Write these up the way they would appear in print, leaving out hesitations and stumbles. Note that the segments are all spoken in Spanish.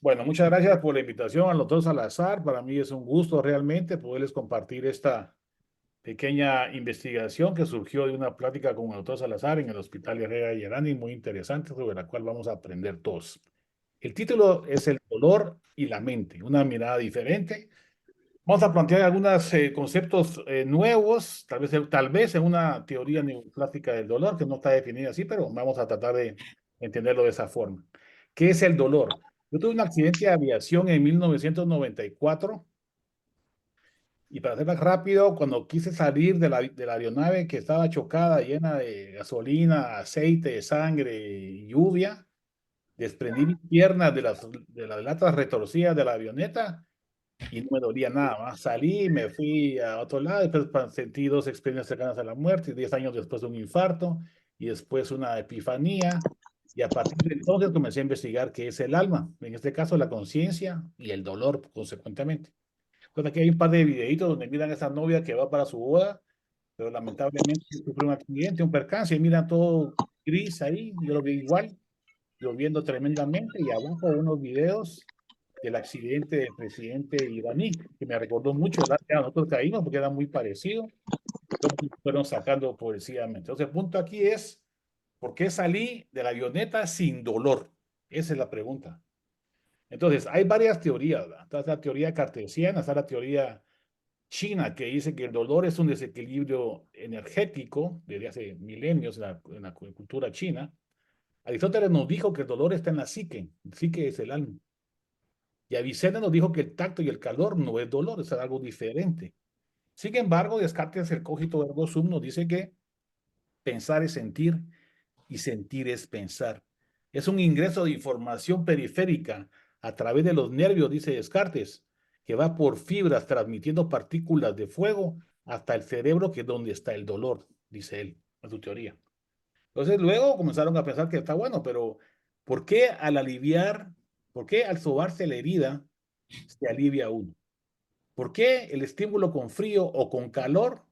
Bueno, muchas gracias por la invitación al doctor Salazar. Para mí es un gusto realmente poderles compartir esta pequeña investigación que surgió de una plática con el doctor Salazar en el Hospital Herrera y Arani, muy interesante, sobre la cual vamos a aprender todos. El título es El dolor y la mente, una mirada diferente. Vamos a plantear algunos conceptos nuevos, tal vez en una teoría neoclásica del dolor, que no está definida así, pero vamos a tratar de entenderlo de esa forma. ¿Qué es el dolor? Yo tuve un accidente de aviación en 1994 y para hacerlo rápido, cuando quise salir de la aeronave que estaba chocada, llena de gasolina, aceite, sangre y lluvia, desprendí mis piernas de las latas retorcidas de la avioneta y no me dolía nada más. Salí, me fui a otro lado, después sentí dos experiencias cercanas a la muerte, 10 años después un infarto y después una epifanía. Y a partir de entonces comencé a investigar qué es el alma, en este caso la conciencia y el dolor, consecuentemente. Entonces aquí hay un par de videitos donde miran a esa novia que va para su boda, pero lamentablemente sufrió un accidente, un percance, y mira todo gris ahí, yo lo vi igual, lloviendo tremendamente, y abajo unos videos del accidente del presidente iraní, que me recordó mucho el que nosotros caímos, porque era muy parecido, fueron sacando progresivamente. Entonces el punto aquí es, ¿por qué salí de la avioneta sin dolor? Esa es la pregunta. Entonces, hay varias teorías, ¿verdad? Está la teoría cartesiana, está la teoría china, que dice que el dolor es un desequilibrio energético desde hace milenios en la cultura china. Aristóteles nos dijo que el dolor está en la psique es el alma. Y Avicena nos dijo que el tacto y el calor no es dolor, es algo diferente. Sin embargo, Descartes, el cogito ergo sum, nos dice que pensar es sentir y sentir es pensar. Es un ingreso de información periférica a través de los nervios, dice Descartes, que va por fibras transmitiendo partículas de fuego hasta el cerebro, que es donde está el dolor, dice él, en su teoría. Entonces luego comenzaron a pensar que está bueno, pero ¿por qué al aliviar, por qué al sobarse la herida se alivia uno? ¿Por qué el estímulo con frío o con calor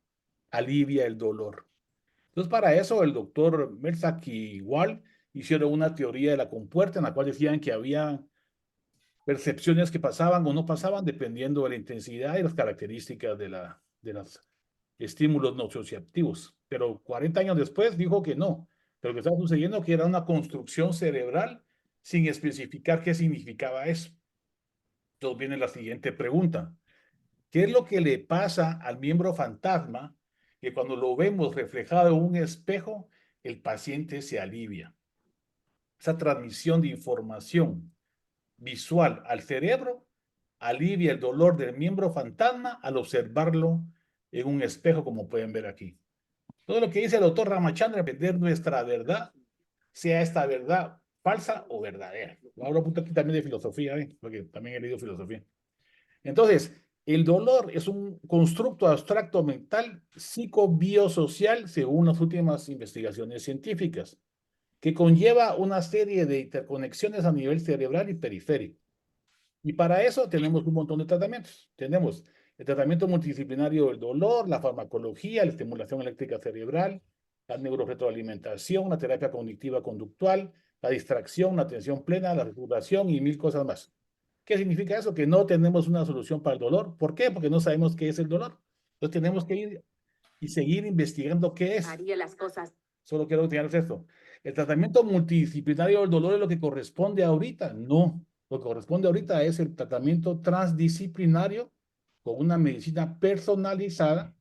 alivia el dolor? Entonces, para eso, el doctor Mersak y Wall hicieron una teoría de la compuerta en la cual decían que había percepciones que pasaban o no pasaban dependiendo de la intensidad y las características de los estímulos nociceptivos. Pero 40 años después dijo que no, pero que estaba sucediendo que era una construcción cerebral sin especificar qué significaba eso. Entonces viene la siguiente pregunta. ¿Qué es lo que le pasa al miembro fantasma que cuando lo vemos reflejado en un espejo, el paciente se alivia? Esa transmisión de información visual al cerebro alivia el dolor del miembro fantasma al observarlo en un espejo, como pueden ver aquí. Todo lo que dice el doctor Ramachandra, entender nuestra verdad, sea esta verdad falsa o verdadera. Ahora un punto aquí también de filosofía, porque también he leído filosofía. Entonces, el dolor es un constructo abstracto mental psicobiosocial según las últimas investigaciones científicas, que conlleva una serie de interconexiones a nivel cerebral y periférico. Y para eso tenemos un montón de tratamientos. Tenemos el tratamiento multidisciplinario del dolor, la farmacología, la estimulación eléctrica cerebral, la neuroretroalimentación, la terapia cognitiva conductual, la distracción, la atención plena, la recuperación y mil cosas más. ¿Qué significa eso? Que no tenemos una solución para el dolor. ¿Por qué? Porque no sabemos qué es el dolor. Entonces tenemos que ir y seguir investigando qué es. Haría las cosas. Solo quiero enseñarles esto. ¿El tratamiento multidisciplinario del dolor es lo que corresponde ahorita? No. Lo que corresponde ahorita es el tratamiento transdisciplinario con una medicina personalizada,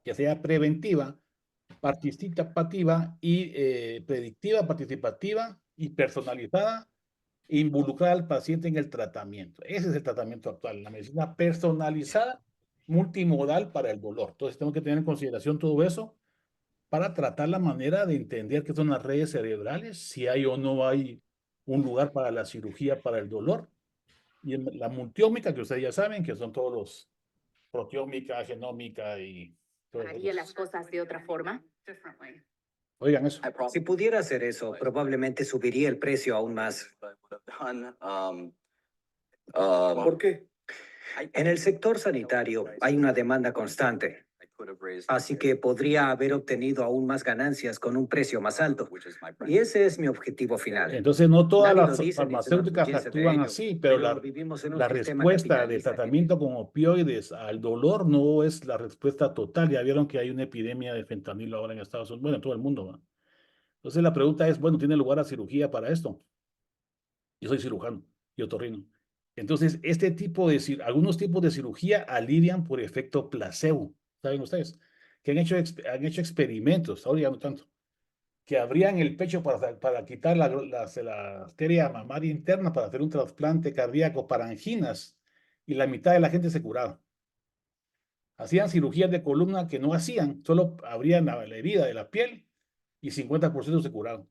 que sea preventiva, participativa y predictiva, participativa y personalizada, e involucrar al paciente en el tratamiento. Ese es el tratamiento actual, la medicina personalizada, multimodal para el dolor. Entonces, tengo que tener en consideración todo eso para tratar la manera de entender qué son las redes cerebrales, si hay o no hay un lugar para la cirugía para el dolor. Y la multiómica, que ustedes ya saben, que son todos los proteómica, genómica y todos Haría las esos. cosas de otra forma. Oigan eso. Si pudiera hacer eso, probablemente subiría el precio aún más. ¿Por qué? En el sector sanitario hay una demanda constante. Así que podría haber obtenido aún más ganancias con un precio más alto. Y ese es mi objetivo final. Entonces, no todas Nadie lo las dice ni se farmacéuticas enorgullece de actúan ello, así, pero vivimos en un la sistema respuesta del capitalista que tratamiento con opioides al dolor no es la respuesta total. Ya vieron que hay una epidemia de fentanilo ahora en Estados Unidos, bueno, en todo el mundo, ¿va? Entonces, la pregunta es, bueno, ¿tiene lugar a cirugía para esto? Yo soy cirujano y otorrino. Entonces, algunos tipos de cirugía alivian por efecto placebo, ¿saben ustedes? Que han hecho experimentos, ahora ya no tanto, que abrían el pecho para quitar la arteria mamaria interna para hacer un trasplante cardíaco para anginas y la mitad de la gente se curaba. Hacían cirugías de columna que no hacían, solo abrían la herida de la piel y 50% se curaban.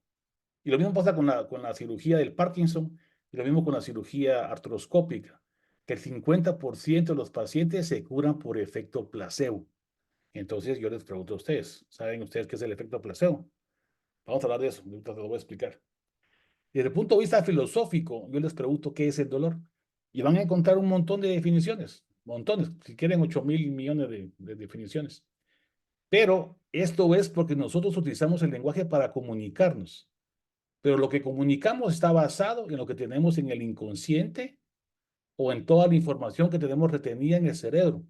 Y lo mismo pasa con la cirugía del Parkinson y lo mismo con la cirugía artroscópica, que el 50% de los pacientes se curan por efecto placebo. Entonces yo les pregunto a ustedes, ¿saben ustedes qué es el efecto placebo? Vamos a hablar de eso, ahorita te lo voy a explicar. Desde el punto de vista filosófico, yo les pregunto qué es el dolor. Y van a encontrar un montón de definiciones, montones, si quieren 8.000 millones de definiciones. Pero esto es porque nosotros utilizamos el lenguaje para comunicarnos. Pero lo que comunicamos está basado en lo que tenemos en el inconsciente o en toda la información que tenemos retenida en el cerebro.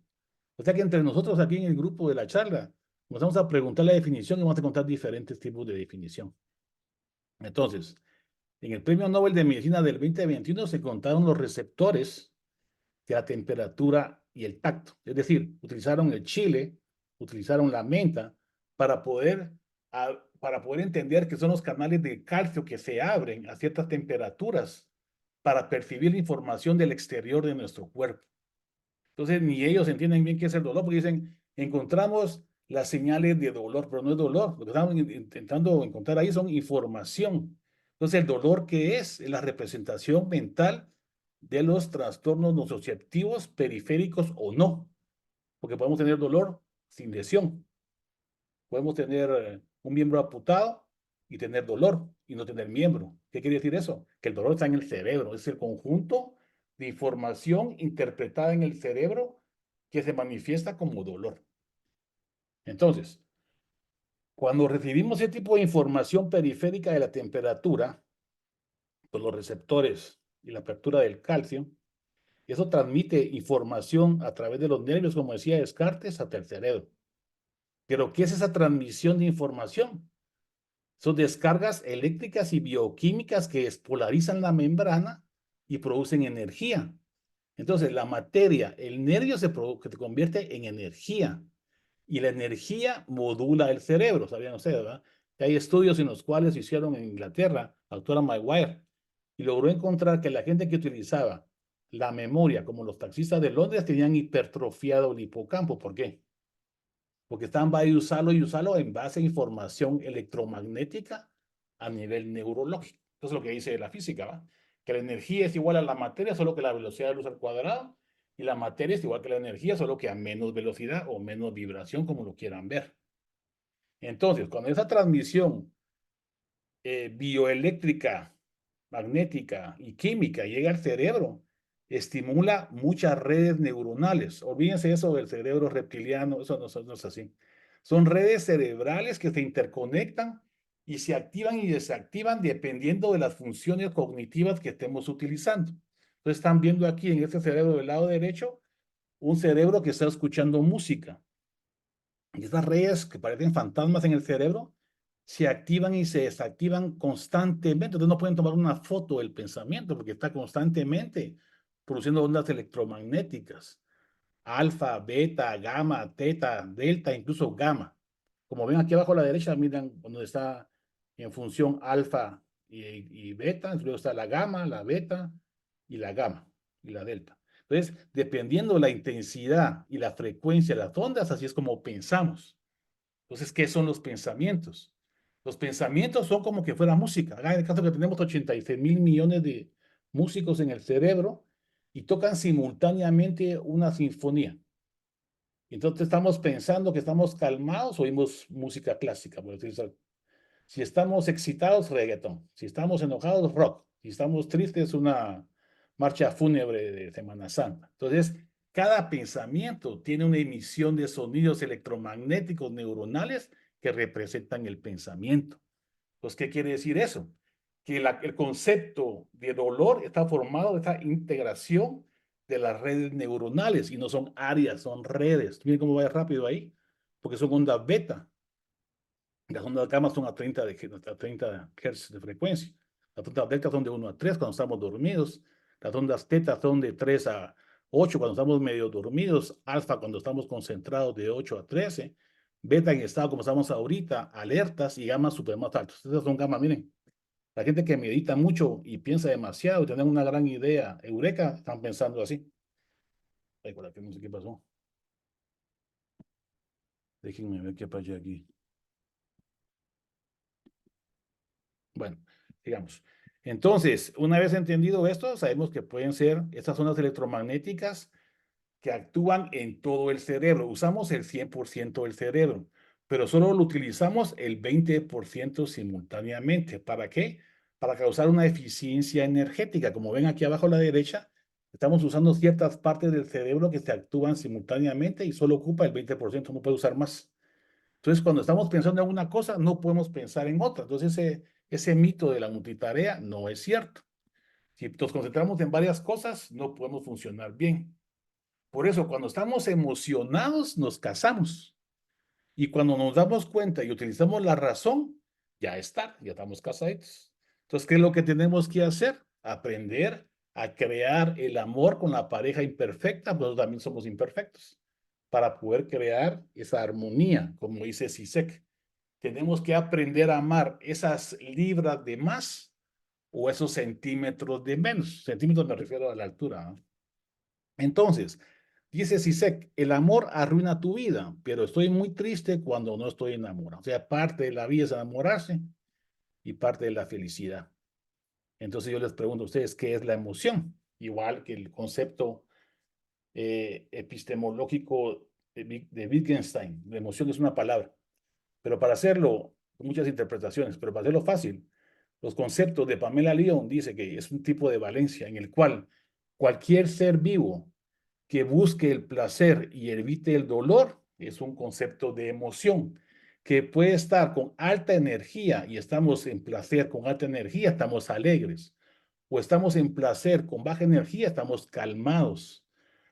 O sea que entre nosotros aquí en el grupo de la charla, nos vamos a preguntar la definición y vamos a contar diferentes tipos de definición. Entonces, en el Premio Nobel de Medicina del 2021 se contaron los receptores de la temperatura y el tacto. Es decir, utilizaron el chile, utilizaron la menta para para poder entender que son los canales de calcio que se abren a ciertas temperaturas para percibir la información del exterior de nuestro cuerpo. Entonces, ni ellos entienden bien qué es el dolor, porque dicen, encontramos las señales de dolor, pero no es dolor. Lo que estamos intentando encontrar ahí son información. Entonces, el dolor, ¿qué es? Es la representación mental de los trastornos nociceptivos, periféricos o no. Porque podemos tener dolor sin lesión. Podemos tener un miembro amputado y tener dolor y no tener miembro. ¿Qué quiere decir eso? Que el dolor está en el cerebro, es el conjunto de información interpretada en el cerebro que se manifiesta como dolor. Entonces, cuando recibimos ese tipo de información periférica de la temperatura, por los receptores y la apertura del calcio, eso transmite información a través de los nervios, como decía Descartes, hasta el cerebro. Pero, ¿qué es esa transmisión de información? Son descargas eléctricas y bioquímicas que despolarizan la membrana y producen energía. Entonces, la materia, el nervio que se convierte en energía y la energía modula el cerebro, ¿sabían ustedes, verdad? Que hay estudios en los cuales se hicieron en Inglaterra, la doctora Maguire, y logró encontrar que la gente que utilizaba la memoria, como los taxistas de Londres, tenían hipertrofiado el hipocampo. ¿Por qué? Porque están va y usarlo en base a información electromagnética a nivel neurológico. Eso es lo que dice la física, ¿va? Que la energía es igual a la materia, solo que la velocidad de luz al cuadrado, y la materia es igual que la energía, solo que a menos velocidad o menos vibración, como lo quieran ver. Entonces, cuando esa transmisión bioeléctrica, magnética y química llega al cerebro, estimula muchas redes neuronales. Olvídense eso del cerebro reptiliano, eso no es así. Son redes cerebrales que se interconectan y se activan y desactivan dependiendo de las funciones cognitivas que estemos utilizando. Entonces están viendo aquí en este cerebro del lado derecho un cerebro que está escuchando música. Y estas redes que parecen fantasmas en el cerebro se activan y se desactivan constantemente. Entonces no pueden tomar una foto del pensamiento porque está constantemente produciendo ondas electromagnéticas. Alfa, beta, gamma, teta, delta, incluso gamma. Como ven aquí abajo a la derecha, miren donde está en función alfa y beta. Luego está la gamma, la beta y la gamma y la delta. Entonces, dependiendo de la intensidad y la frecuencia de las ondas, así es como pensamos. Entonces, ¿qué son los pensamientos? Los pensamientos son como que fuera música. Hagan el caso que tenemos 86.000 millones de músicos en el cerebro y tocan simultáneamente una sinfonía. Entonces estamos pensando que estamos calmados, oímos música clásica, por decirlo. Si estamos excitados, reggaetón. Si estamos enojados, rock. Si estamos tristes, una marcha fúnebre de Semana Santa. Entonces, Cada pensamiento tiene una emisión de sonidos electromagnéticos neuronales que representan el pensamiento. Entonces, ¿qué quiere decir eso? Que el concepto de dolor está formado de esta integración de las redes neuronales y no son áreas, son redes. Miren cómo va rápido ahí, porque son ondas beta. Las ondas gamma son a 30 Hz de frecuencia. Las ondas delta son de 1 a 3 cuando estamos dormidos. Las ondas teta son de 3 a 8 cuando estamos medio dormidos. Alfa cuando estamos concentrados de 8 a 13. Beta en estado como estamos ahorita, alertas, y gamma super más altos. Esas son gamma, miren. La gente que medita mucho y piensa demasiado y tiene una gran idea, eureka, están pensando así. Ay, por aquí no sé qué pasó. Déjenme ver qué pasó aquí. Bueno, digamos. Entonces, una vez entendido esto, sabemos que pueden ser estas ondas electromagnéticas que actúan en todo el cerebro. Usamos el 100% del cerebro, pero solo lo utilizamos el 20% simultáneamente. ¿Para qué? Para causar una eficiencia energética. Como ven aquí abajo a la derecha, estamos usando ciertas partes del cerebro que se actúan simultáneamente y solo ocupa el 20%, no puede usar más. Entonces, cuando estamos pensando en una cosa, no podemos pensar en otra. Entonces, ese mito de la multitarea no es cierto. Si nos concentramos en varias cosas, no podemos funcionar bien. Por eso, cuando estamos emocionados, nos casamos. Y cuando nos damos cuenta y utilizamos la razón, ya está, ya estamos casaditos. Entonces, ¿qué es lo que tenemos que hacer? Aprender a crear el amor con la pareja imperfecta, pues también somos imperfectos, para poder crear esa armonía, como dice Sisek. Tenemos que aprender a amar esas libras de más o esos centímetros de menos. Centímetros me refiero a la altura, ¿no? Entonces, dice Sisek, el amor arruina tu vida, pero estoy muy triste cuando no estoy enamorado. O sea, parte de la vida es enamorarse y parte de la felicidad. Entonces yo les pregunto a ustedes, ¿qué es la emoción? Igual que el concepto epistemológico de Wittgenstein. La emoción es una palabra, pero para hacerlo, muchas interpretaciones, pero para hacerlo fácil, los conceptos de Pamela Lyon dice que es un tipo de valencia en el cual cualquier ser vivo que busque el placer y evite el dolor es un concepto de emoción que puede estar con alta energía y estamos en placer con alta energía, estamos alegres, o estamos en placer con baja energía, estamos calmados.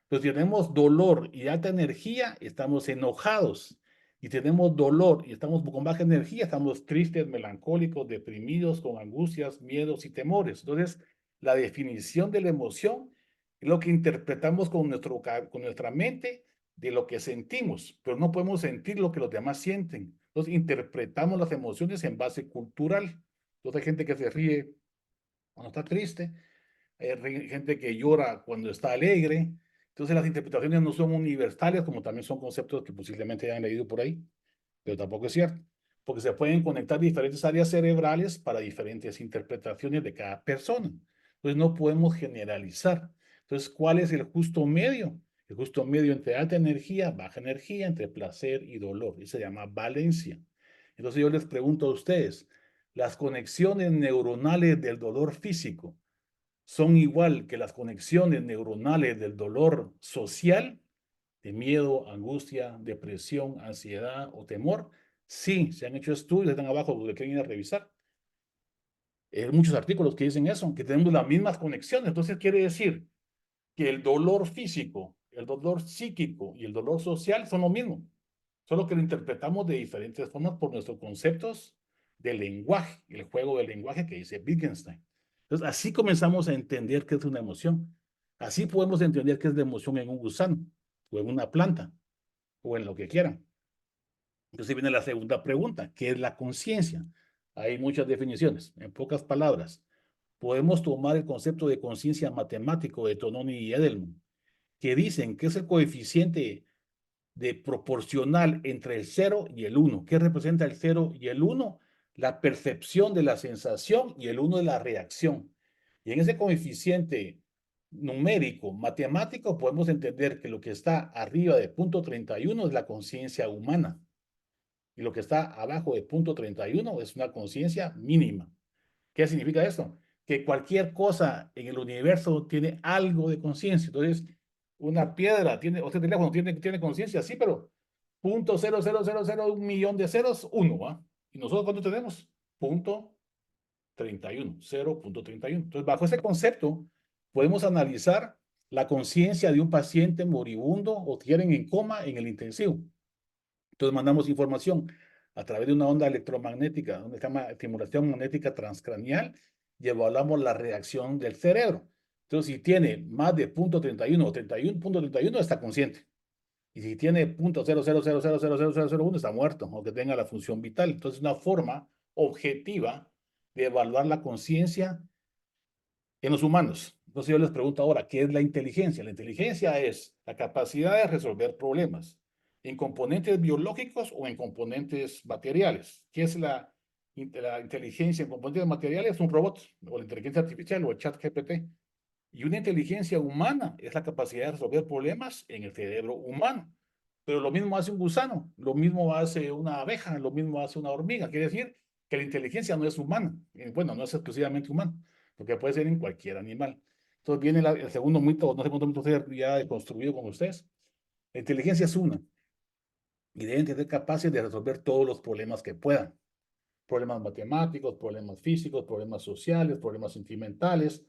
Entonces, si tenemos dolor y alta energía, estamos enojados. Y tenemos dolor y estamos con baja energía, estamos tristes, melancólicos, deprimidos, con angustias, miedos y temores. Entonces, la definición de la emoción es lo que interpretamos con nuestra mente de lo que sentimos, pero no podemos sentir lo que los demás sienten. Entonces, interpretamos las emociones en base cultural. Entonces, hay gente que se ríe cuando está triste, hay gente que llora cuando está alegre. Entonces las interpretaciones no son universales, como también son conceptos que posiblemente hayan leído por ahí, pero tampoco es cierto, porque se pueden conectar diferentes áreas cerebrales para diferentes interpretaciones de cada persona. Entonces no podemos generalizar. Entonces, ¿cuál es el justo medio? El justo medio entre alta energía, baja energía, entre placer y dolor. Y se llama valencia. Entonces yo les pregunto a ustedes, las conexiones neuronales del dolor físico son igual que las conexiones neuronales del dolor social, de miedo, angustia, depresión, ansiedad o temor. Sí, se han hecho estudios, están abajo, donde quieren ir a revisar. Hay muchos artículos que dicen eso, que tenemos las mismas conexiones. Entonces quiere decir que el dolor físico, el dolor psíquico y el dolor social son lo mismo, solo que lo interpretamos de diferentes formas por nuestros conceptos de lenguaje, el juego del lenguaje que dice Wittgenstein. Entonces, así comenzamos a entender qué es una emoción. Así podemos entender qué es la emoción en un gusano, o en una planta, o en lo que quieran. Entonces viene la segunda pregunta, ¿qué es la conciencia? Hay muchas definiciones. En pocas palabras, podemos tomar el concepto de conciencia matemático de Tononi y Edelman, que dicen que es el coeficiente de proporcional entre el 0 y el 1. ¿Qué representa el 0 y el 1? La percepción de la sensación y el 1 de la reacción. Y en ese coeficiente numérico, matemático, podemos entender que lo que está arriba de punto 31 es la conciencia humana y lo que está abajo de punto 31 es una conciencia mínima. ¿Qué significa esto? Que cualquier cosa en el universo tiene algo de conciencia. Entonces, una piedra, este teléfono tiene conciencia, sí, pero 0.00001 millón de ceros, uno, ¿va? ¿Y nosotros cuánto tenemos? 0.31, 0.31. Entonces, bajo ese concepto, podemos analizar la conciencia de un paciente moribundo o tienen en coma en el intensivo. Entonces, mandamos información a través de una onda electromagnética, donde se llama estimulación magnética transcranial, y evaluamos la reacción del cerebro. Entonces, si tiene más de 0.31 o 31.31, está consciente. Y si tiene 0.00000001, está muerto, o que tenga la función vital. Entonces, una forma objetiva de evaluar la conciencia en los humanos. Entonces, yo les pregunto ahora, ¿qué es la inteligencia? La inteligencia es la capacidad de resolver problemas en componentes biológicos o en componentes materiales. ¿Qué es la inteligencia en componentes materiales? Un robot, o la inteligencia artificial, o el chat GPT. Y una inteligencia humana es la capacidad de resolver problemas en el cerebro humano. Pero lo mismo hace un gusano, lo mismo hace una abeja, lo mismo hace una hormiga. Quiere decir que la inteligencia no es humana. Bueno, no es exclusivamente humana, porque puede ser en cualquier animal. Entonces viene el segundo mito, no sé cuánto mito sea ya construido con ustedes. La inteligencia es una y deben ser capaces de resolver todos los problemas que puedan. Problemas matemáticos, problemas físicos, problemas sociales, problemas sentimentales,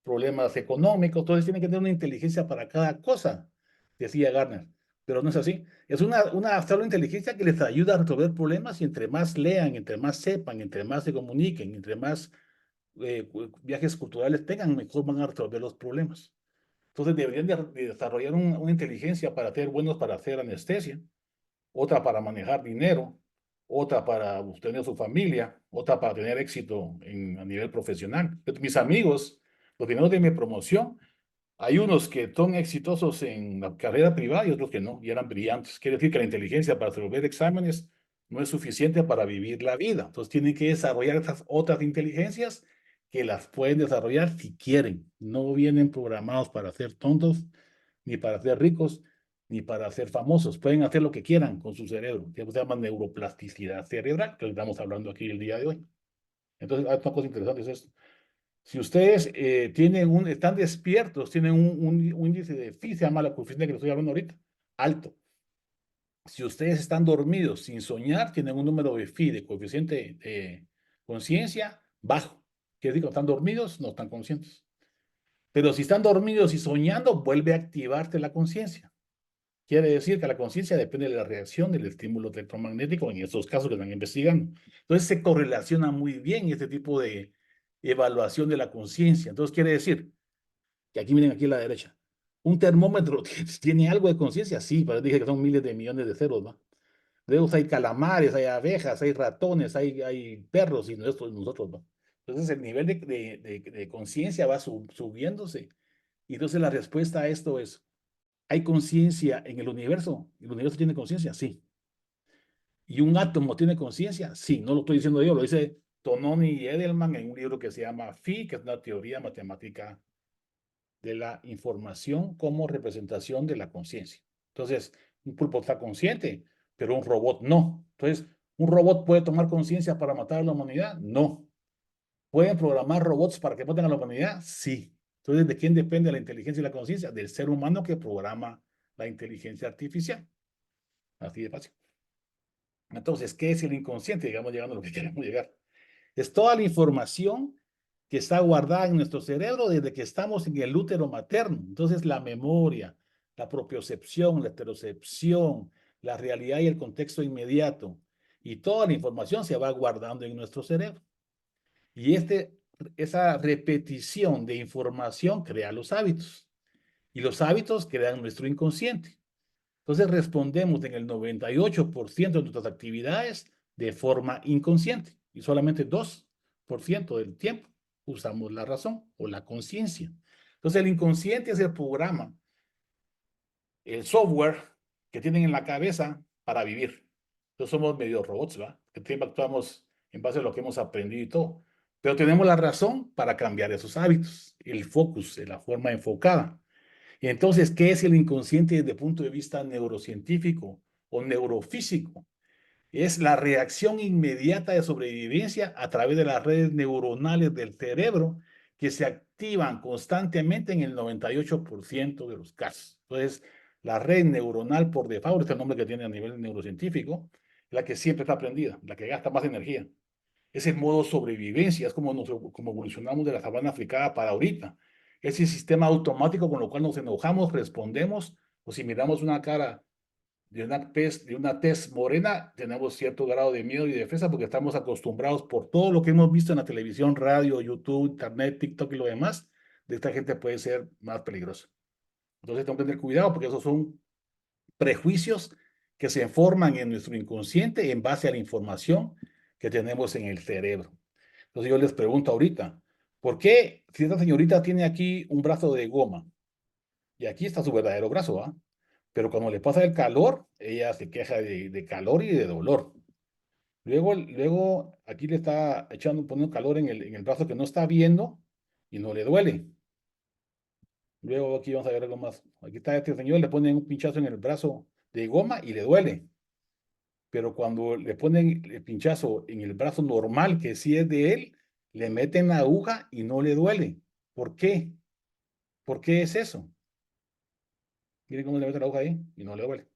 problemas económicos. Entonces tienen que tener una inteligencia para cada cosa, decía Garner. Pero no es así. Es una solo inteligencia que les ayuda a resolver problemas y entre más lean, entre más sepan, entre más se comuniquen, entre más viajes culturales tengan, mejor van a resolver los problemas. Entonces deberían de desarrollar una inteligencia para ser buenos para hacer anestesia, otra para manejar dinero, otra para obtener su familia, otra para tener éxito a nivel profesional. Mis amigos, los primeros de mi promoción, hay unos que son exitosos en la carrera privada y otros que no, y eran brillantes. Quiere decir que la inteligencia para resolver exámenes no es suficiente para vivir la vida. Entonces tienen que desarrollar esas otras inteligencias que las pueden desarrollar si quieren. No vienen programados para ser tontos, ni para ser ricos, ni para ser famosos. Pueden hacer lo que quieran con su cerebro, que se llama neuroplasticidad cerebral, que estamos hablando aquí el día de hoy. Entonces, hay una cosa interesante es esto. Si ustedes están despiertos, tienen un índice de Phi, se llama la coeficiente que les estoy hablando ahorita, alto. Si ustedes están dormidos sin soñar, tienen un número de Phi, de coeficiente de conciencia, bajo. Quiere decir que están dormidos, no están conscientes. Pero si están dormidos y soñando, vuelve a activarse la conciencia. Quiere decir que la conciencia depende de la reacción del estímulo electromagnético en estos casos que están investigando. Entonces se correlaciona muy bien este tipo de evaluación de la conciencia. Entonces quiere decir que aquí miren aquí a la derecha, un termómetro tiene algo de conciencia, sí, pero dije que son miles de millones de ceros, ¿va? Luego hay calamares, hay abejas, hay ratones, hay perros y nosotros, ¿va? Entonces el nivel de conciencia va subiéndose. Y entonces la respuesta a esto es, ¿hay conciencia en el universo? ¿El universo tiene conciencia? Sí. ¿Y un átomo tiene conciencia? Sí, no lo estoy diciendo yo, lo dice Tononi y Edelman en un libro que se llama Phi, que es una teoría matemática de la información como representación de la conciencia. Entonces, un pulpo está consciente, pero un robot no. Entonces, ¿un robot puede tomar conciencia para matar a la humanidad? No. ¿Pueden programar robots para que maten a la humanidad? Sí. Entonces, ¿de quién depende la inteligencia y la conciencia? Del ser humano que programa la inteligencia artificial. Así de fácil. Entonces, ¿qué es el inconsciente? Digamos, llegando a lo que queremos llegar. Es toda la información que está guardada en nuestro cerebro desde que estamos en el útero materno. Entonces, la memoria, la propiocepción, la heterocepción, la realidad y el contexto inmediato. Y toda la información se va guardando en nuestro cerebro. Y esa repetición de información crea los hábitos. Y los hábitos crean nuestro inconsciente. Entonces respondemos en el 98% de nuestras actividades de forma inconsciente y solamente 2% del tiempo usamos la razón o la conciencia. Entonces el inconsciente es el programa, el software que tienen en la cabeza para vivir. Entonces somos medio robots, ¿va? Que siempre actuamos en base a lo que hemos aprendido y todo. Pero tenemos la razón para cambiar esos hábitos, el focus, la forma enfocada. Y entonces, ¿qué es el inconsciente desde el punto de vista neurocientífico o neurofísico? Es la reacción inmediata de sobrevivencia a través de las redes neuronales del cerebro que se activan constantemente en el 98% de los casos. Entonces, la red neuronal por default, este es el nombre que tiene a nivel neurocientífico, es la que siempre está prendida, la que gasta más energía. Es el modo sobrevivencia, es como evolucionamos de la sabana africana para ahorita. Es el sistema automático con lo cual nos enojamos, respondemos, o si miramos una cara de una tez morena, tenemos cierto grado de miedo y defensa porque estamos acostumbrados por todo lo que hemos visto en la televisión, radio, YouTube, Internet, TikTok y lo demás, de esta gente puede ser más peligrosa. Entonces tengo que tener cuidado porque esos son prejuicios que se forman en nuestro inconsciente en base a la información que tenemos en el cerebro. Entonces yo les pregunto ahorita, ¿por qué si esta señorita tiene aquí un brazo de goma y aquí está su verdadero brazo, ¿ah? Pero cuando le pasa el calor, ella se queja de calor y de dolor. Luego aquí le está poniendo calor en el brazo que no está viendo y no le duele. Luego aquí vamos a ver algo más. Aquí está este señor, le ponen un pinchazo en el brazo de goma y le duele. Pero cuando le ponen el pinchazo en el brazo normal, que sí es de él, le meten la aguja y no le duele. ¿Por qué? ¿Por qué es eso? Miren cómo le meten la aguja ahí y no le duele.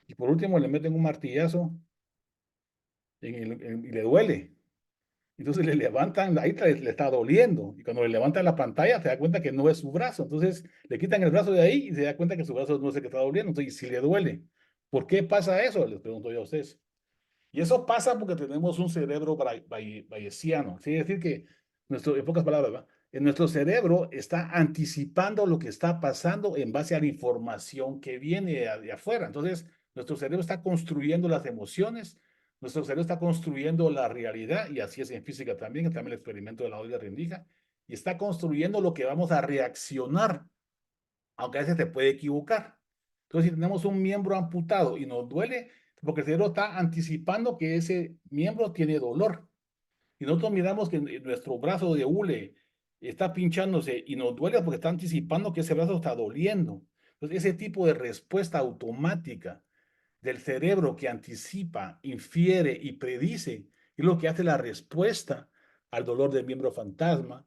Y por último le meten un martillazo y le duele. Entonces le levantan, ahí le está doliendo. Y cuando le levantan la pantalla se da cuenta que no es su brazo. Entonces le quitan el brazo de ahí y se da cuenta que su brazo no es el que está doliendo. Entonces, si le duele, ¿por qué pasa eso? Les pregunto yo a ustedes. Y eso pasa porque tenemos un cerebro bayesiano. Quiere decir que, en pocas palabras, ¿verdad? En nuestro cerebro está anticipando lo que está pasando en base a la información que viene de afuera. Entonces, nuestro cerebro está construyendo las emociones, nuestro cerebro está construyendo la realidad, y así es en física también el experimento de la olla rendija, y está construyendo lo que vamos a reaccionar, aunque a veces se puede equivocar. Entonces, si tenemos un miembro amputado y nos duele, porque el cerebro está anticipando que ese miembro tiene dolor. Y nosotros miramos que nuestro brazo de hule está pinchándose y nos duele porque está anticipando que ese brazo está doliendo. Entonces, ese tipo de respuesta automática del cerebro que anticipa, infiere y predice es lo que hace la respuesta al dolor del miembro fantasma,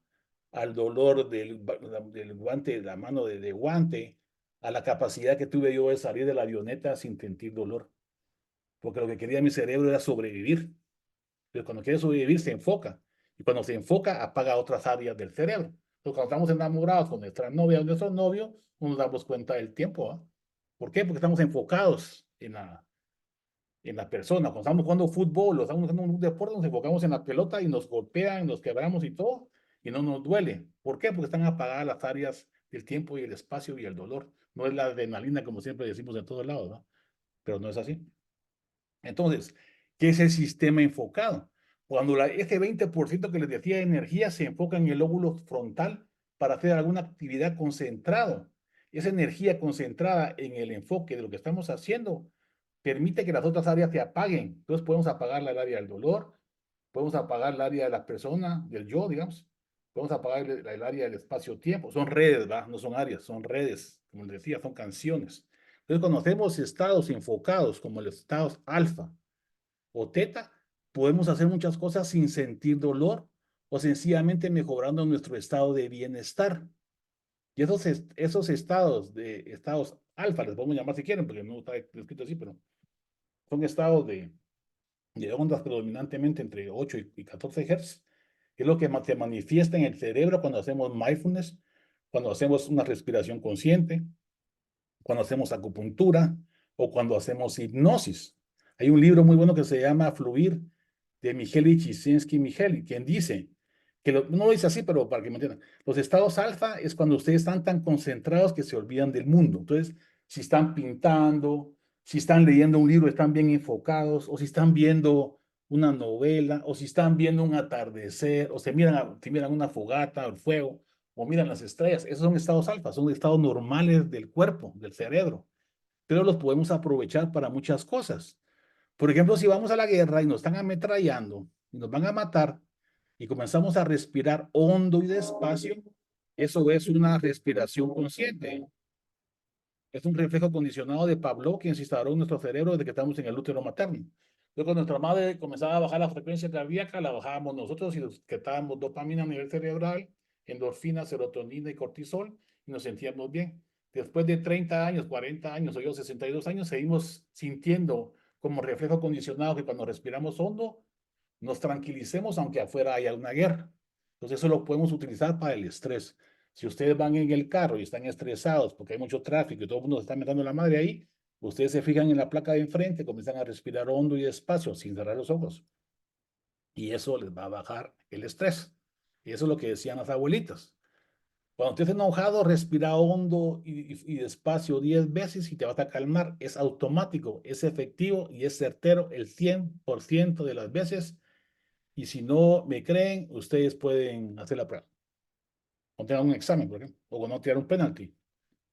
al dolor del guante, la mano de guante, a la capacidad que tuve yo de salir de la avioneta sin sentir dolor. Porque lo que quería mi cerebro era sobrevivir. Pero cuando quiere sobrevivir se enfoca. Y cuando se enfoca apaga otras áreas del cerebro. Entonces cuando estamos enamorados con nuestra novia o nuestro novio, no nos damos cuenta del tiempo. ¿Ah? ¿Por qué? Porque estamos enfocados en la persona. Cuando estamos jugando fútbol o estamos haciendo un deporte, nos enfocamos en la pelota y nos golpean, nos quebramos y todo, y no nos duele. ¿Por qué? Porque están apagadas las áreas del tiempo y el espacio y el dolor. No es la adrenalina, como siempre decimos en todos lados, ¿no? Pero no es así. Entonces, ¿qué es el sistema enfocado? Cuando ese 20% que les decía de energía se enfoca en el lóbulo frontal para hacer alguna actividad concentrada. Esa energía concentrada en el enfoque de lo que estamos haciendo permite que las otras áreas se apaguen. Entonces podemos apagar el área del dolor, podemos apagar el área de la persona, del yo, digamos, podemos apagar el área del espacio-tiempo. Son redes, ¿verdad? No son áreas, son redes. Como les decía, son canciones. Entonces, cuando hacemos estados enfocados, como los estados alfa o teta, podemos hacer muchas cosas sin sentir dolor o sencillamente mejorando nuestro estado de bienestar. Y esos estados alfa, les podemos llamar si quieren, porque no está escrito así, pero son estados de ondas predominantemente entre 8 y 14 Hz, que es lo que se manifiesta en el cerebro cuando hacemos mindfulness, cuando hacemos una respiración consciente, cuando hacemos acupuntura o cuando hacemos hipnosis. Hay un libro muy bueno que se llama Fluir, de Mihaly Csikszentmihalyi, quien dice que no lo dice así, pero para que me entiendan, los estados alfa es cuando ustedes están tan concentrados que se olvidan del mundo. Entonces, si están pintando, si están leyendo un libro, están bien enfocados, o si están viendo una novela, o si están viendo un atardecer, o si miran una fogata, el fuego, o miran las estrellas. Esos son estados alfa, son estados normales del cuerpo, del cerebro, pero los podemos aprovechar para muchas cosas. Por ejemplo, si vamos a la guerra y nos están ametrallando y nos van a matar y comenzamos a respirar hondo y despacio, eso es una respiración consciente. Es un reflejo condicionado de Pavlov que se instaló en nuestro cerebro desde que estamos en el útero materno. Entonces, cuando nuestra madre comenzaba a bajar la frecuencia cardíaca, la bajábamos nosotros y que estábamos dopamina a nivel cerebral endorfina, serotonina y cortisol y nos sentíamos bien. Después de 30 años, 40 años o yo 62 años, seguimos sintiendo como reflejo condicionado que cuando respiramos hondo, nos tranquilicemos aunque afuera haya una guerra. Entonces eso lo podemos utilizar para el estrés. Si ustedes van en el carro y están estresados porque hay mucho tráfico y todo el mundo se está metiendo la madre ahí, ustedes se fijan en la placa de enfrente, comienzan a respirar hondo y despacio sin cerrar los ojos. Y eso les va a bajar el estrés. Y eso es lo que decían las abuelitas. Cuando estés enojado, respira hondo y despacio 10 veces y te vas a calmar. Es automático, es efectivo y es certero el 100% de las veces. Y si no me creen, ustedes pueden hacer la prueba. Cuando tengan un examen, por ejemplo, o cuando tirar un penalti,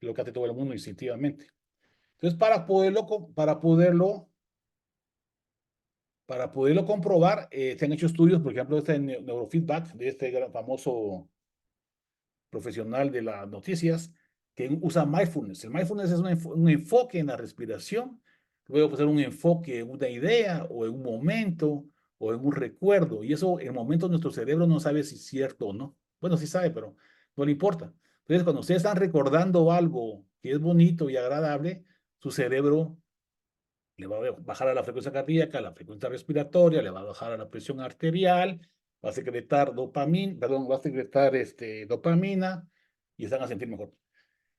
lo que hace todo el mundo instintivamente. Entonces, para poderlo comprobar, se han hecho estudios, por ejemplo, este neurofeedback de este gran famoso profesional de las noticias que usa mindfulness. El mindfulness es un enfoque en la respiración, luego ser un enfoque en una idea o en un momento o en un recuerdo. Y eso, en el momento nuestro cerebro no sabe si es cierto o no. Bueno, sí sabe, pero no le importa. Entonces, cuando ustedes están recordando algo que es bonito y agradable, su cerebro le va a bajar a la frecuencia cardíaca, a la frecuencia respiratoria, le va a bajar a la presión arterial, va a secretar dopamina, perdón, va a secretar dopamina y se van a sentir mejor.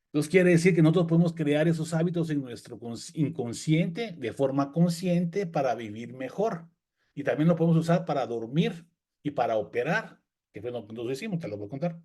Entonces quiere decir que nosotros podemos crear esos hábitos en nuestro inconsciente de forma consciente para vivir mejor. Y también lo podemos usar para dormir y para operar, que fue lo que nosotros hicimos, te lo voy a contar.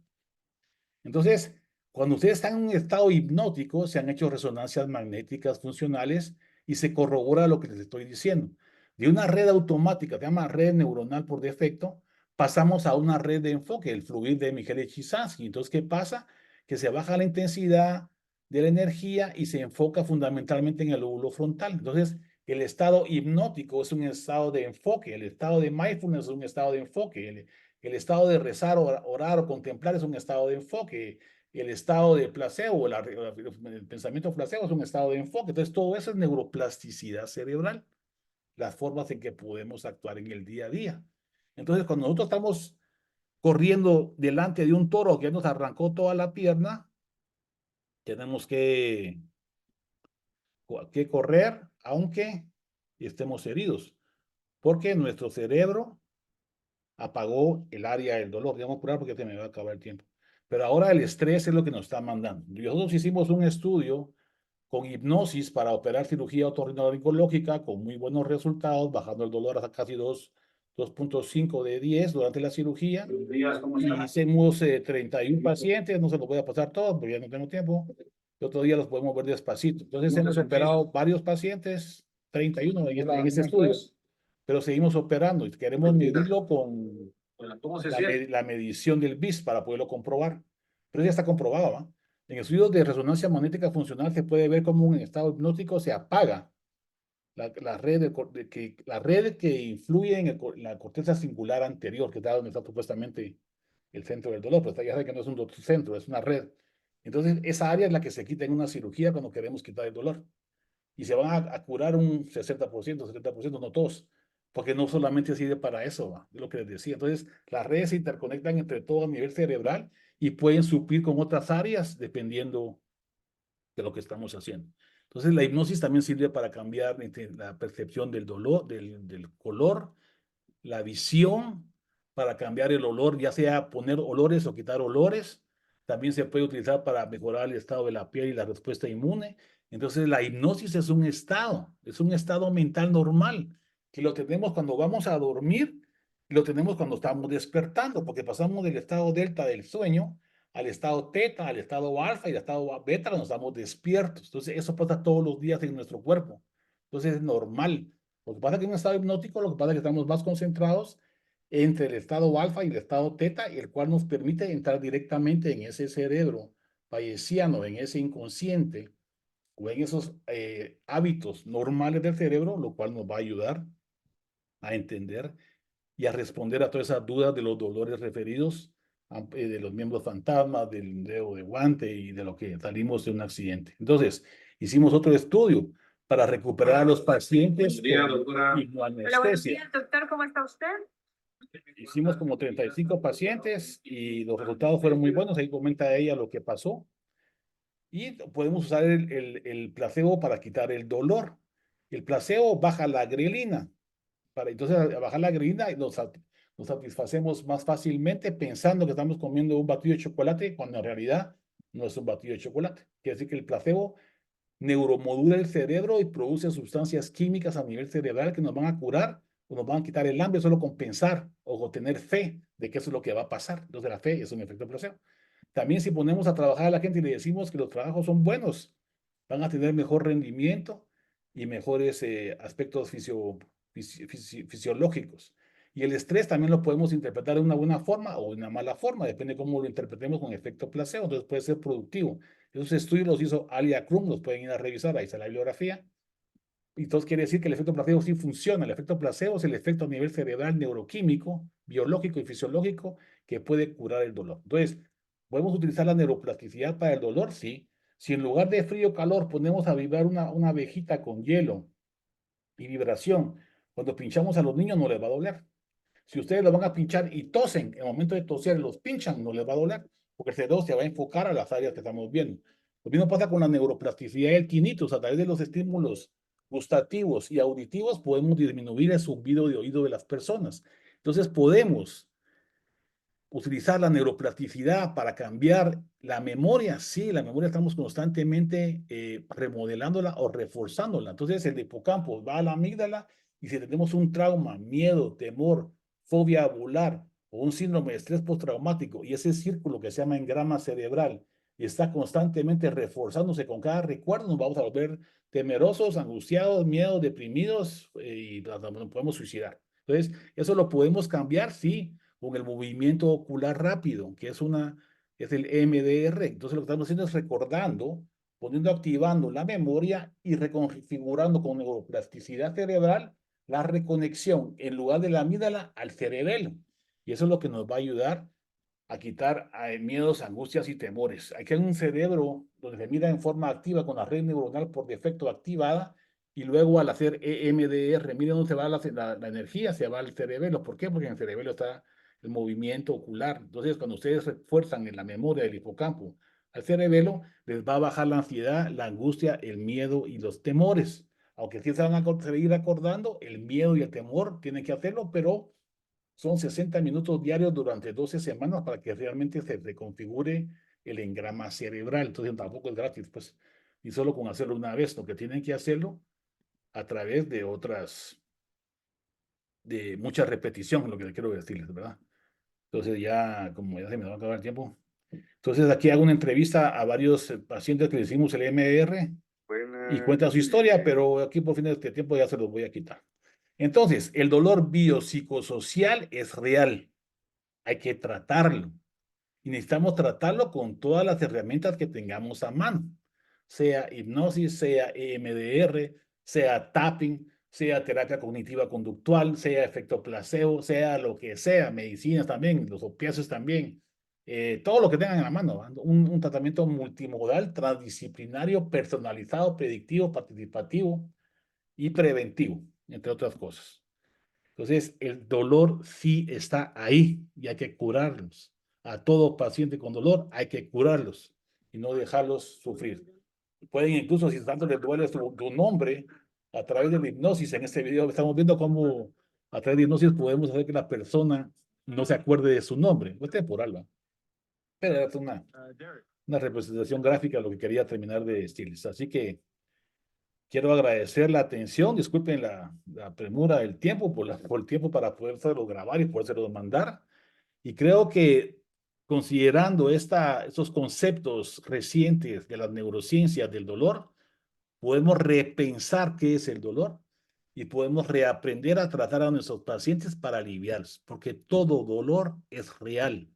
Entonces, cuando ustedes están en un estado hipnótico, se han hecho resonancias magnéticas funcionales y se corrobora lo que les estoy diciendo. De una red automática, se llama red neuronal por defecto, pasamos a una red de enfoque, el fluir de Mihaly-Csikszentmihalyi. Entonces, ¿qué pasa? Que se baja la intensidad de la energía y se enfoca fundamentalmente en el lóbulo frontal. Entonces, el estado hipnótico es un estado de enfoque, el estado de mindfulness es un estado de enfoque, el estado de rezar, orar o contemplar es un estado de enfoque. El estado de placebo, el pensamiento placebo es un estado de enfoque. Entonces, todo eso es neuroplasticidad cerebral, las formas en que podemos actuar en el día a día. Entonces, cuando nosotros estamos corriendo delante de un toro que nos arrancó toda la pierna, tenemos que correr aunque estemos heridos, porque nuestro cerebro apagó el área del dolor. Digamos, apurar porque te me va a acabar el tiempo. Pero ahora el estrés es lo que nos está mandando. Nosotros hicimos un estudio con hipnosis para operar cirugía otorrinolaringológica con muy buenos resultados, bajando el dolor hasta casi 2.5 de 10 durante la cirugía. Y hicimos 31 pacientes, no se los voy a pasar todos porque ya no tengo tiempo. El otro día los podemos ver despacito. Entonces hemos operado varios pacientes, 31 en ese estudio, pero seguimos operando y queremos medirlo con la medición del BIS para poderlo comprobar. Pero ya está comprobado, ¿va? En estudios de resonancia magnética funcional se puede ver cómo en estado hipnótico se apaga la red que influye en la corteza singular anterior, que es donde está supuestamente el centro del dolor, pero ya sabe que no es un centro, es una red. Entonces, esa área es la que se quita en una cirugía cuando queremos quitar el dolor. Y se van a curar un 60%, 70%, no todos, porque no solamente sirve para eso, ¿va? Es lo que les decía. Entonces, las redes se interconectan entre todo a nivel cerebral y pueden suplir con otras áreas dependiendo de lo que estamos haciendo. Entonces, la hipnosis también sirve para cambiar la percepción del dolor, del color, la visión, para cambiar el olor, ya sea poner olores o quitar olores. También se puede utilizar para mejorar el estado de la piel y la respuesta inmune. Entonces, la hipnosis es un estado mental normal, que lo tenemos cuando vamos a dormir y lo tenemos cuando estamos despertando, porque pasamos del estado delta del sueño al estado teta, al estado alfa y al estado beta, nos estamos despiertos. Entonces, eso pasa todos los días en nuestro cuerpo. Entonces, es normal. Lo que pasa es que en un estado hipnótico, lo que pasa es que estamos más concentrados entre el estado alfa y el estado teta, y el cual nos permite entrar directamente en ese cerebro bayesiano, en ese inconsciente o en esos hábitos normales del cerebro, lo cual nos va a ayudar a entender y a responder a todas esas dudas de los dolores referidos, de los miembros fantasmas, del dedo de guante y de lo que salimos de un accidente. Entonces, hicimos otro estudio para recuperar a los pacientes con Hola, buenos hipnoanestesia. días, doctor, ¿cómo está usted? Hicimos como 35 pacientes y los resultados fueron muy buenos. Ahí comenta ella lo que pasó. Y podemos usar el placebo para quitar el dolor. El placebo baja la grelina. Entonces, al bajar la grelina, nos satisfacemos más fácilmente pensando que estamos comiendo un batido de chocolate, cuando en realidad no es un batido de chocolate. Quiere decir que el placebo neuromodula el cerebro y produce sustancias químicas a nivel cerebral que nos van a curar o nos van a quitar el hambre solo con pensar o tener fe de que eso es lo que va a pasar. Entonces, la fe es un efecto placebo. También si ponemos a trabajar a la gente y le decimos que los trabajos son buenos, van a tener mejor rendimiento y mejores aspectos fisiológicos. Y el estrés también lo podemos interpretar de una buena forma o de una mala forma, depende de cómo lo interpretemos con efecto placebo, entonces puede ser productivo. Esos estudios los hizo Alia Krum, los pueden ir a revisar, ahí está la bibliografía. Y entonces quiere decir que el efecto placebo sí funciona. El efecto placebo es el efecto a nivel cerebral, neuroquímico, biológico y fisiológico que puede curar el dolor. Entonces, ¿podemos utilizar la neuroplasticidad para el dolor? Sí. Si en lugar de frío o calor ponemos a vibrar una abejita con hielo y vibración, cuando pinchamos a los niños no les va a doler. Si ustedes lo van a pinchar y tosen, en el momento de toser los pinchan, no les va a doler, porque el cerebro se va a enfocar a las áreas que estamos viendo. Lo mismo pasa con la neuroplasticidad y el tinnitus. A través de los estímulos gustativos y auditivos podemos disminuir el zumbido de oído de las personas. Entonces podemos utilizar la neuroplasticidad para cambiar la memoria. Sí, la memoria estamos constantemente remodelándola o reforzándola. Entonces el hipocampo va a la amígdala y si tenemos un trauma, miedo, temor, fobia a volar o un síndrome de estrés postraumático y ese círculo que se llama engrama cerebral y está constantemente reforzándose con cada recuerdo, nos vamos a volver temerosos, angustiados, miedos, deprimidos y nos podemos suicidar. Entonces, eso lo podemos cambiar, sí, con el movimiento ocular rápido, que es el MDR. Entonces lo que estamos haciendo es recordando, activando la memoria y reconfigurando con neuroplasticidad cerebral la reconexión en lugar de la amígdala al cerebelo. Y eso es lo que nos va a ayudar a quitar miedos, angustias y temores. Aquí hay un cerebro donde se mira en forma activa con la red neuronal por defecto activada y luego al hacer EMDR, miren dónde se va la energía, se va al cerebelo. ¿Por qué? Porque en el cerebelo está el movimiento ocular. Entonces, cuando ustedes refuerzan en la memoria del hipocampo al cerebelo, les va a bajar la ansiedad, la angustia, el miedo y los temores. Aunque sí se van a seguir acordando, el miedo y el temor tienen que hacerlo, pero son 60 minutos diarios durante 12 semanas para que realmente se reconfigure el engrama cerebral. Entonces tampoco es gratis, pues, y solo con hacerlo una vez, lo que tienen que hacerlo a través de mucha repetición, lo que quiero decirles, ¿verdad? Entonces ya, como ya se me va a acabar el tiempo. Entonces aquí hago una entrevista a varios pacientes que le hicimos el MR y cuenta su historia, pero aquí por fin de este tiempo ya se los voy a quitar. Entonces, el dolor biopsicosocial es real. Hay que tratarlo. Y necesitamos tratarlo con todas las herramientas que tengamos a mano, sea hipnosis, sea EMDR, sea tapping, sea terapia cognitiva conductual, sea efecto placebo, sea lo que sea, medicinas también, los opiáceos también, todo lo que tengan a la mano, un tratamiento multimodal, transdisciplinario, personalizado, predictivo, participativo y preventivo, entre otras cosas. Entonces, el dolor sí está ahí y hay que curarlos. A todo paciente con dolor hay que curarlos y no dejarlos sufrir. Pueden incluso, si tanto les duele tu nombre, a través de la hipnosis, en este video estamos viendo cómo a través de hipnosis podemos hacer que la persona no se acuerde de su nombre. Es temporal, ¿va? Pero es una representación gráfica de lo que quería terminar de decirles. Así que quiero agradecer la atención, disculpen la premura del tiempo, por el tiempo para podérselo grabar y podérselo mandar. Y creo que considerando estos conceptos recientes de las neurociencias del dolor, podemos repensar qué es el dolor y podemos reaprender a tratar a nuestros pacientes para aliviarlos, porque todo dolor es real.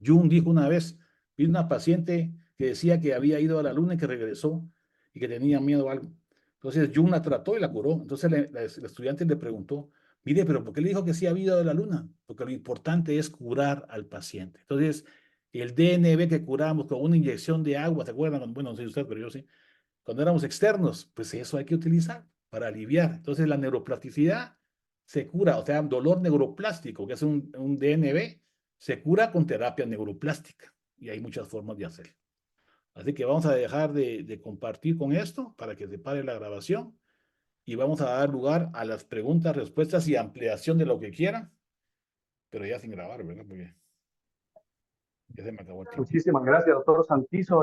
Jung dijo una vez, vi una paciente que decía que había ido a la luna y que regresó y que tenía miedo a algo. Entonces Jung la trató y la curó. Entonces el estudiante le preguntó, mire, pero ¿por qué le dijo que sí había ido a la luna? Porque lo importante es curar al paciente. Entonces, el DNB que curamos con una inyección de agua, ¿se acuerdan? Bueno, no sé usted, pero yo sí cuando éramos externos, pues eso hay que utilizar para aliviar. Entonces la neuroplasticidad se cura, o sea, dolor neuroplástico, que es un DNB, se cura con terapia neuroplástica y hay muchas formas de hacerlo. Así que vamos a dejar de compartir con esto para que se pare la grabación y vamos a dar lugar a las preguntas, respuestas y ampliación de lo que quieran, pero ya sin grabar, ¿verdad? Porque ya se me acabó el tiempo. Muchísimas gracias, doctor Santizo.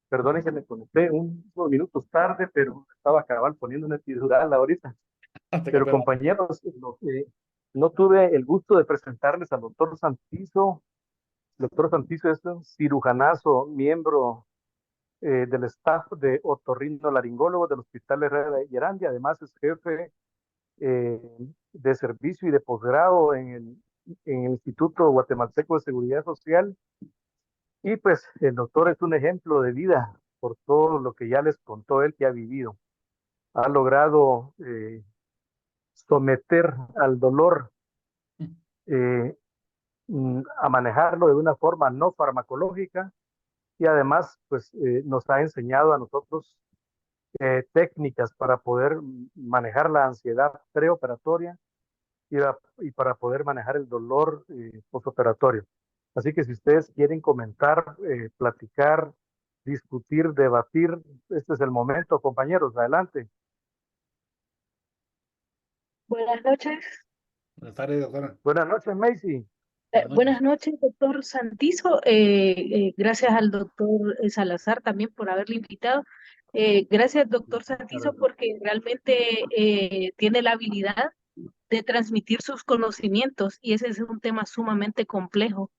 Perdone que me conecté unos minutos tarde, pero estaba cabal poniendo una epidural ahorita. Pero compañeros, no tuve el gusto de presentarles al doctor Santizo. El doctor Santizo es un cirujanazo, miembro del staff de otorrinolaringólogo del Hospital Herrera de Yerandia. Además es jefe de servicio y de posgrado en el Instituto Guatemalteco de Seguridad Social. Y pues el doctor es un ejemplo de vida por todo lo que ya les contó él que ha vivido. Ha logrado someter al dolor a manejarlo de una forma no farmacológica y además pues nos ha enseñado a nosotros técnicas para poder manejar la ansiedad preoperatoria y para poder manejar el dolor postoperatorio. Así que si ustedes quieren comentar, platicar, discutir, debatir, este es el momento, compañeros, adelante. Buenas noches. Buenas tardes, doctora. Buenas noches, Macy. Buenas noches, doctor Santizo. Gracias al doctor Salazar también por haberle invitado. Gracias, doctor Santizo, porque realmente tiene la habilidad de transmitir sus conocimientos y ese es un tema sumamente complejo.